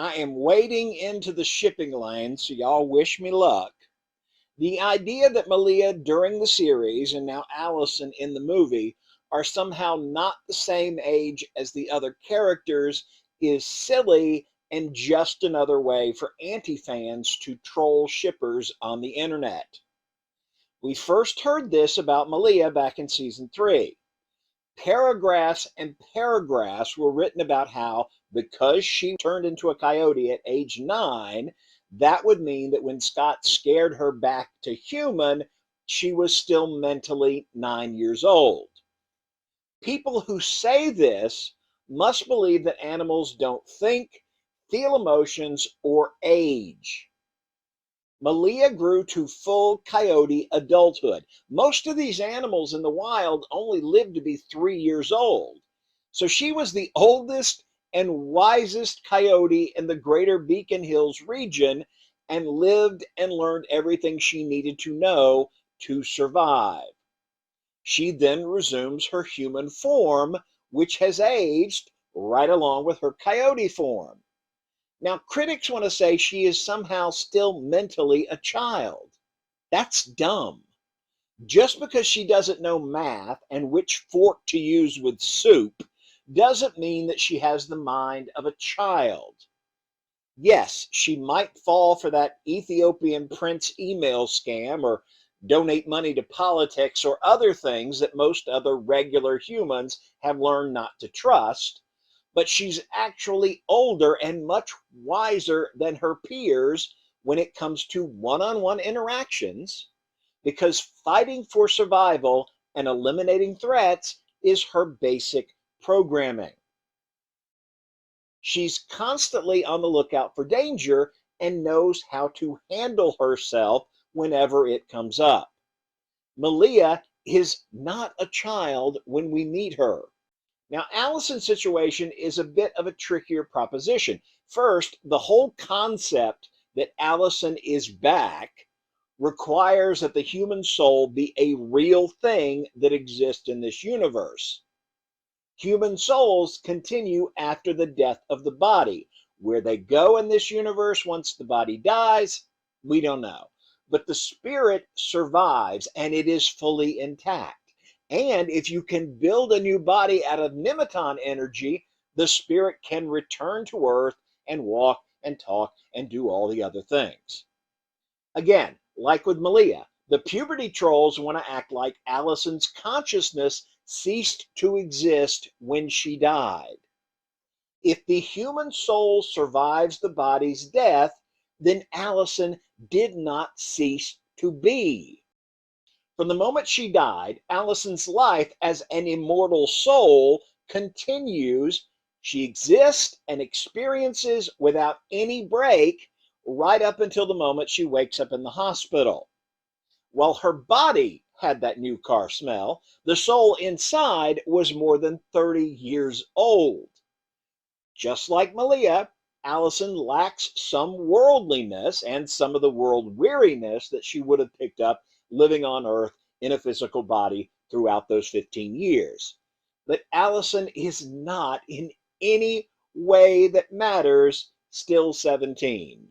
I am wading into the shipping lane, so y'all wish me luck. The idea that Malia during the series and now Allison in the movie are somehow not the same age as the other characters is silly and just another way for anti-fans to troll shippers on the internet. We first heard this about Malia back in season 3. Paragraphs and paragraphs were written about how because she turned into a coyote at age 9, that would mean that when Scott scared her back to human, she was still mentally 9 years old. People who say this must believe that animals don't think, feel emotions, or age. Malia grew to full coyote adulthood. Most of these animals in the wild only lived to be 3 years old. So she was the oldest and wisest coyote in the greater Beacon Hills region and lived and learned everything she needed to know to survive. She then resumes her human form, which has aged right along with her coyote form. Now, critics want to say she is somehow still mentally a child. That's dumb. Just because she doesn't know math and which fork to use with soup doesn't mean that she has the mind of a child. Yes, she might fall for that Ethiopian prince email scam or donate money to politics or other things that most other regular humans have learned not to trust. But she's actually older and much wiser than her peers when it comes to one-on-one interactions, because fighting for survival and eliminating threats is her basic programming. She's constantly on the lookout for danger and knows how to handle herself whenever it comes up. Malia is not a child when we meet her. Now, Allison's situation is a bit of a trickier proposition. First, the whole concept that Allison is back requires that the human soul be a real thing that exists in this universe. Human souls continue after the death of the body. Where they go in this universe once the body dies, we don't know. But the spirit survives and it is fully intact. And if you can build a new body out of Nematon energy, the spirit can return to Earth and walk and talk and do all the other things. Again, like with Malia, the puberty trolls want to act like Allison's consciousness ceased to exist when she died. If the human soul survives the body's death, then Allison did not cease to be. From the moment she died, Allison's life as an immortal soul continues. She exists and experiences without any break right up until the moment she wakes up in the hospital. While her body had that new car smell, the soul inside was more than 30 years old. Just like Malia, Allison lacks some worldliness and some of the world weariness that she would have picked up living on Earth in a physical body throughout those 15 years. But Allison is not in any way that matters still 17.